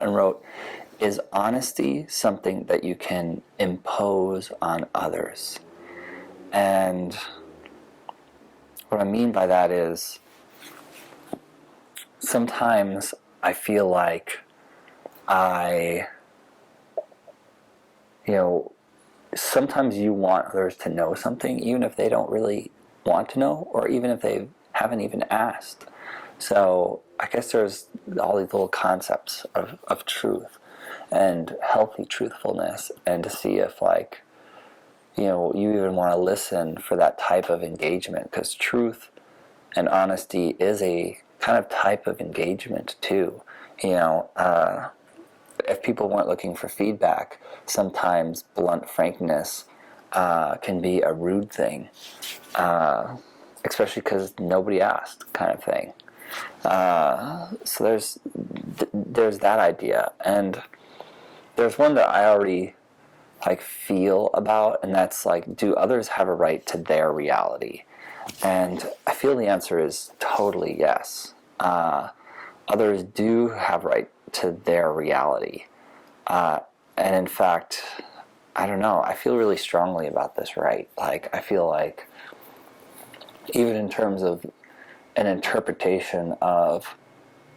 and wrote, "Is honesty something that you can impose on others?" And what I mean by that is, sometimes I feel like I, sometimes you want others to know something, even if they don't really want to know, or even if they haven't even asked. So I guess there's all these little concepts of truth and healthy truthfulness, and to see if, like, you even want to listen for that type of engagement, because truth and honesty is a kind of type of engagement too. If people weren't looking for feedback, sometimes blunt frankness can be a rude thing, especially because nobody asked, kind of thing. So there's that idea, and there's one that I already feel about, and that's like, do others have a right to their reality? And I feel the answer is totally yes. Others do have right to their reality, and in fact, I don't know, I feel really strongly about this right. Like, I feel like, even in terms of an interpretation of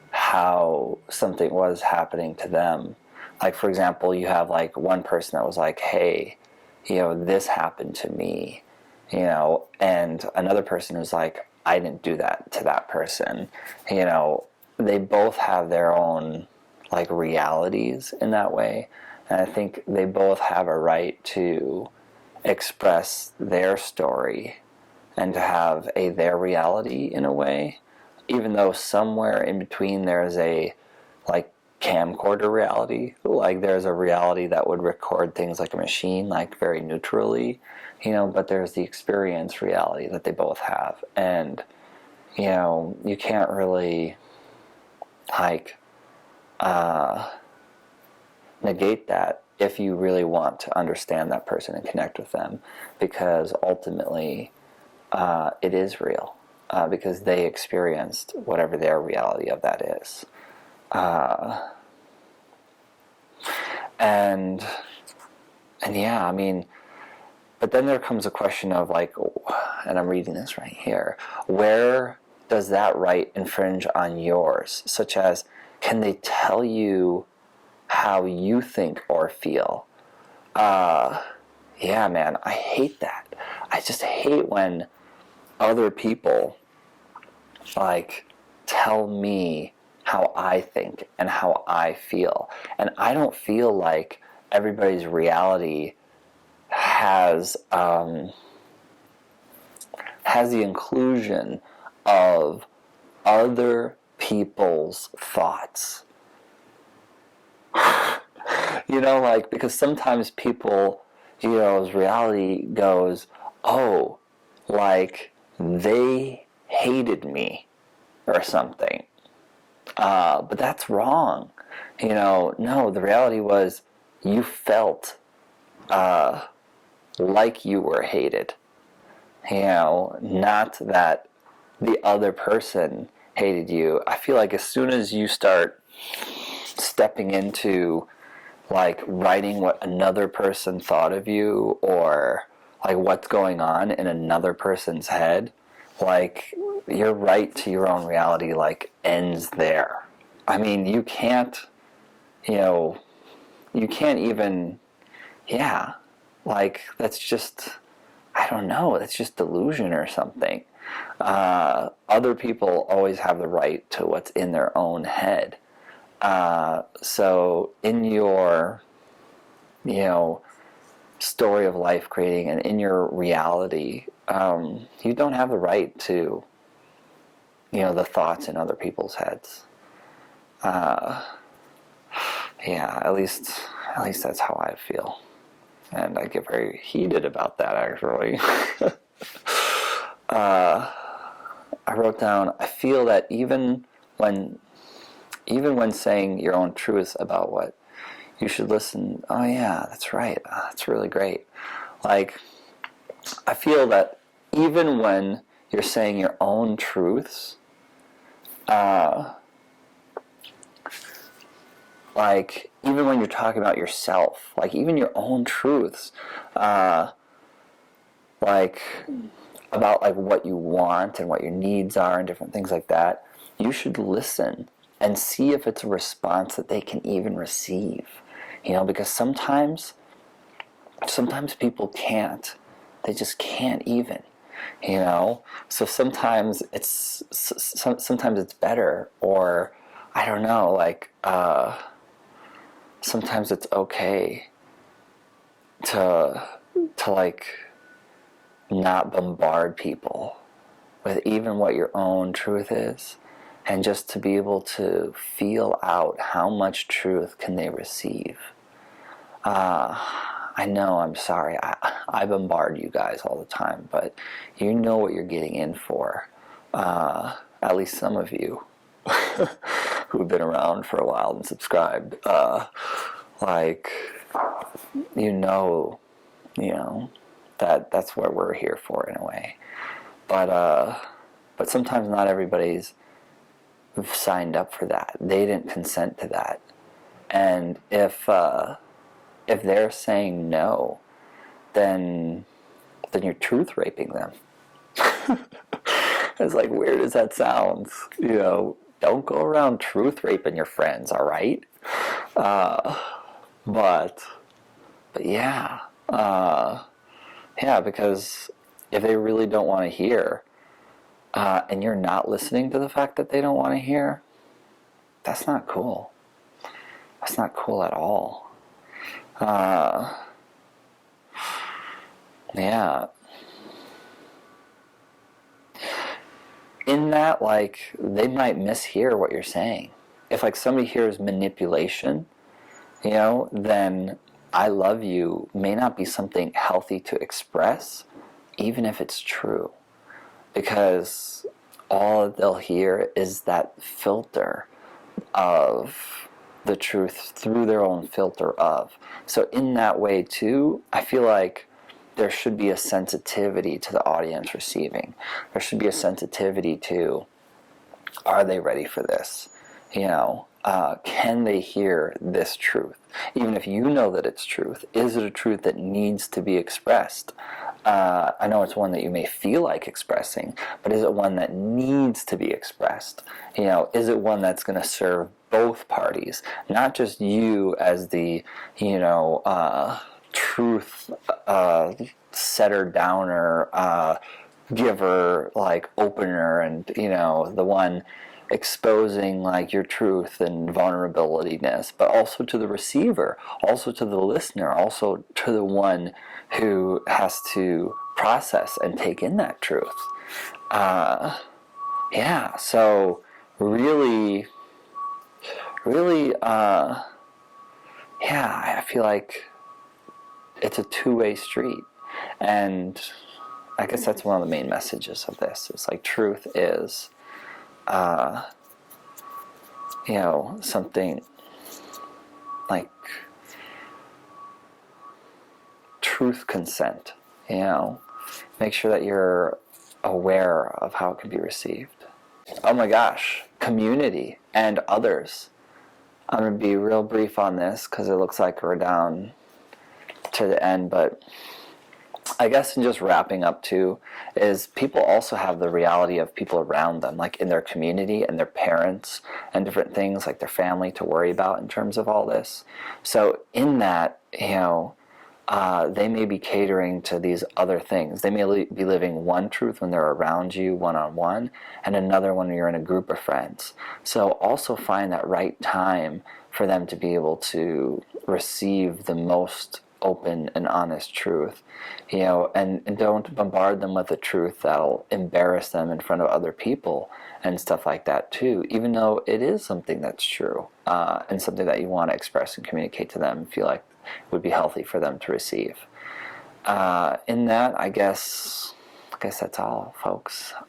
how something was happening to them. Like, for example, you have like one person that was like, hey, this happened to me, and another person who's like, I didn't do that to that person. They both have their own like realities in that way, and I think they both have a right to express their story and to have their reality in a way, even though somewhere in between there's a like camcorder reality, like there's a reality that would record things like a machine, like very neutrally, but there's the experience reality that they both have, and you can't really like negate that if you really want to understand that person and connect with them, because ultimately it is real, because they experienced whatever their reality of that is. And yeah, I mean, but then there comes a question of like, and I'm reading this right here, where does that right infringe on yours? Such as, can they tell you how you think or feel? Yeah, man, I hate that. I just hate when other people like tell me how I think and how I feel, and I don't feel like everybody's reality has the inclusion of other people's thoughts. Like, because sometimes people, as reality goes, oh, like, they hated me or something. But that's wrong. No, the reality was you felt like you were hated. Not that the other person hated you. I feel like as soon as you start stepping into like writing what another person thought of you, or like what's going on in another person's head, like, your right to your own reality like ends there. I mean, you can't even, yeah, like, that's just, I don't know, that's just delusion or something. Other people always have the right to what's in their own head. So in your, story of life creating and in your reality, you don't have the right to, the thoughts in other people's heads. Yeah, at least that's how I feel. And I get very heated about that, actually. I wrote down, I feel that even when saying your own truth about what you should listen, oh yeah, that's right, that's really great. Like, I feel that even when you're saying your own truths, like, even when you're talking about yourself, like, even your own truths, like, about, like, what you want and what your needs are and different things like that, you should listen and see if it's a response that they can even receive. Because sometimes people can't. They just can't even. So sometimes it's better, or I don't know, like, sometimes it's okay to like not bombard people with even what your own truth is, and just to be able to feel out how much truth can they receive. I know, I'm sorry, I bombard you guys all the time, but you know what you're getting in for. At least some of you who've been around for a while and subscribed. Like, that's what we're here for in a way. But sometimes not everybody's signed up for that. They didn't consent to that. And if they're saying no, then you're truth raping them. It's like, weird as that sounds, don't go around truth raping your friends, all right? But yeah, because if they really don't want to hear, and you're not listening to the fact that they don't want to hear, that's not cool. That's not cool at all. Yeah. In that, like, they might mishear what you're saying. If, like, somebody hears manipulation, then I love you may not be something healthy to express, even if it's true. Because all they'll hear is that filter of the truth through their own filter of. So in that way, too, I feel like there should be a sensitivity to the audience receiving. There should be a sensitivity to, are they ready for this? Can they hear this truth? Even if you know that it's truth, is it a truth that needs to be expressed? I know it's one that you may feel like expressing, but is it one that needs to be expressed? Is it one that's going to serve both parties? Not just you as the, truth setter downer, giver, like, opener, and the one exposing, like, your truth and vulnerabilityness, but also to the receiver, also to the listener, also to the one who has to process and take in that truth. So really, I feel like it's a two-way street. And I guess that's one of the main messages of this. It's like, truth is, something like truth consent. Make sure that you're aware of how it can be received. Oh my gosh, community and others. I'm going to be real brief on this because it looks like we're down to the end, but I guess in just wrapping up too, is people also have the reality of people around them, like in their community and their parents and different things, like their family to worry about in terms of all this. So in that, they may be catering to these other things. They may be living one truth when they're around you one-on-one, and another when you're in a group of friends. So also find that right time for them to be able to receive the most open and honest truth, and don't bombard them with a truth that'll embarrass them in front of other people and stuff like that too, even though it is something that's true, and something that you want to express and communicate to them and feel like would be healthy for them to receive. In that, I guess that's all, folks.